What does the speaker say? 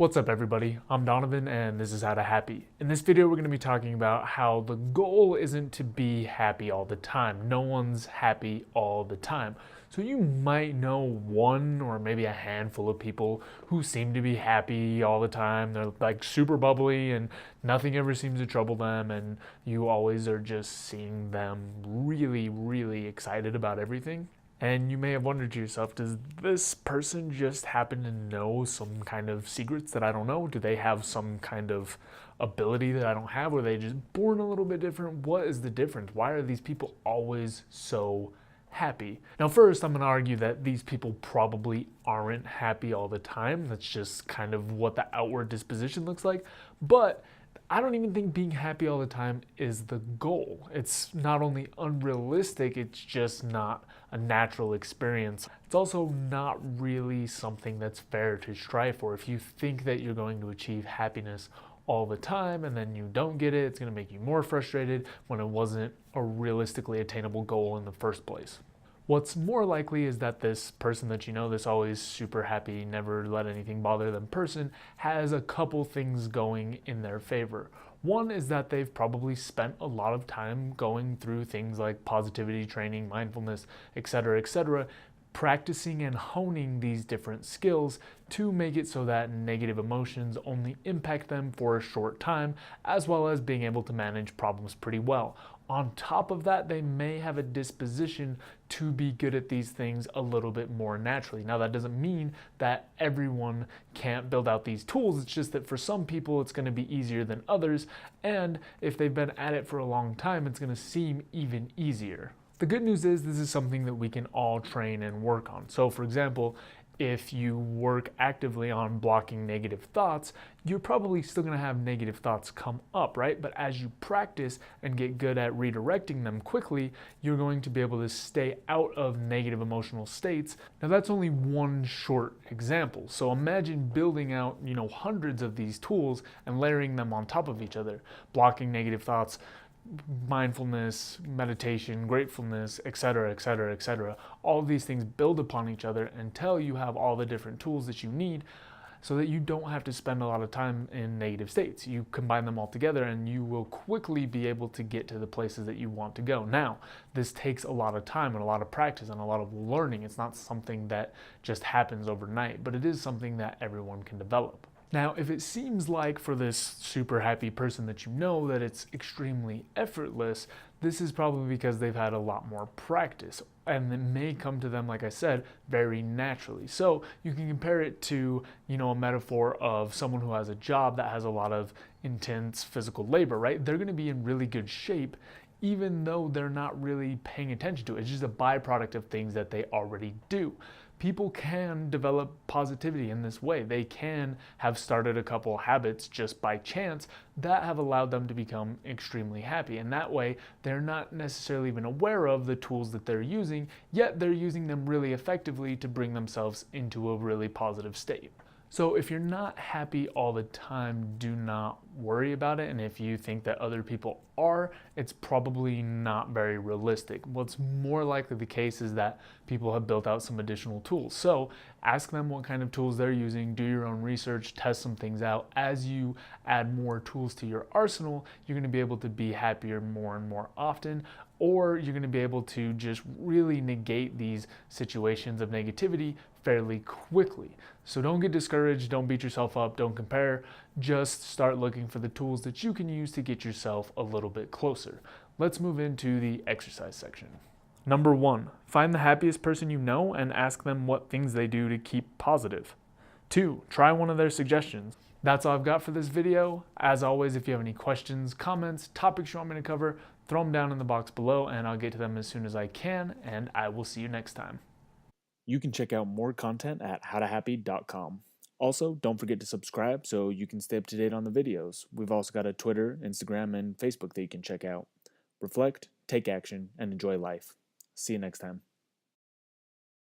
What's up everybody, I'm Donovan and this is How to Happy. In this video we're going to be talking about how the goal isn't to be happy all the time. No one's happy all the time. So you might know one or maybe a handful of people who seem to be happy all the time. They're like super bubbly and nothing ever seems to trouble them, and you always are just seeing them really excited about everything. And you may have wondered to yourself, does this person just happen to know some kind of secrets that I don't know? Do they have some kind of ability that I don't have? Or are they just born a little bit different? What is the difference? Why are these people always so happy? Now, first, I'm going to argue that these people probably aren't happy all the time. That's just kind of what the outward disposition looks like. But I don't even think being happy all the time is the goal. It's not only unrealistic, it's just not a natural experience. It's also not really something that's fair to strive for. If you think that you're going to achieve happiness all the time and then you don't get it, it's going to make you more frustrated when it wasn't a realistically attainable goal in the first place. What's more likely is that this person that you know, this always super happy, never let anything bother them person, has a couple things going in their favor. One is that they've probably spent a lot of time going through things like positivity training, mindfulness, etc., practicing and honing these different skills to make it so that negative emotions only impact them for a short time, as well as being able to manage problems pretty well. On top of that, they may have a disposition to be good at these things a little bit more naturally. Now, that doesn't mean that everyone can't build out these tools. It's just that for some people, it's going to be easier than others. And if they've been at it for a long time, it's going to seem even easier. The good news is this is something that we can all train and work on. So, for example, if you work actively on blocking negative thoughts, you're probably still going to have negative thoughts come up, right? But as you practice and get good at redirecting them quickly, you're going to be able to stay out of negative emotional states. Now, that's only one short example. So imagine building out, hundreds of these tools and layering them on top of each other, blocking negative thoughts, mindfulness, meditation, gratefulness, etc. All of these things build upon each other until you have all the different tools that you need so that you don't have to spend a lot of time in negative states. You combine them all together and you will quickly be able to get to the places that you want to go. Now, this takes a lot of time and a lot of practice and a lot of learning. It's not something that just happens overnight, but it is something that everyone can develop. Now, if it seems like for this super happy person that you know that it's extremely effortless, this is probably because they've had a lot more practice, and it may come to them, like I said, very naturally. So you can compare it to, a metaphor of someone who has a job that has a lot of intense physical labor, right? They're going to be in really good shape even though they're not really paying attention to it. It's just a byproduct of things that they already do. People can develop positivity in this way. They can have started a couple habits just by chance that have allowed them to become extremely happy. And that way, they're not necessarily even aware of the tools that they're using, yet they're using them really effectively to bring themselves into a really positive state. So if you're not happy all the time, do not worry about it. And if you think that other people are, it's probably not very realistic. What's more likely the case is that people have built out some additional tools. So ask them what kind of tools they're using, do your own research, test some things out. As you add more tools to your arsenal, you're going to be able to be happier more and more often, or you're going to be able to just really negate these situations of negativity fairly quickly. So don't get discouraged, don't beat yourself up, don't compare, just start looking for the tools that you can use to get yourself a little bit closer. Let's move into the exercise section. Number 1, find the happiest person you know and ask them what things they do to keep positive. 2, try one of their suggestions. That's all I've got for this video. As always, if you have any questions, comments, topics you want me to cover, throw them down in the box below and I'll get to them as soon as I can, and I will see you next time. You can check out more content at howtohappy.com. Also, don't forget to subscribe so you can stay up to date on the videos. We've also got a Twitter, Instagram, and Facebook that you can check out. Reflect, take action, and enjoy life. See you next time.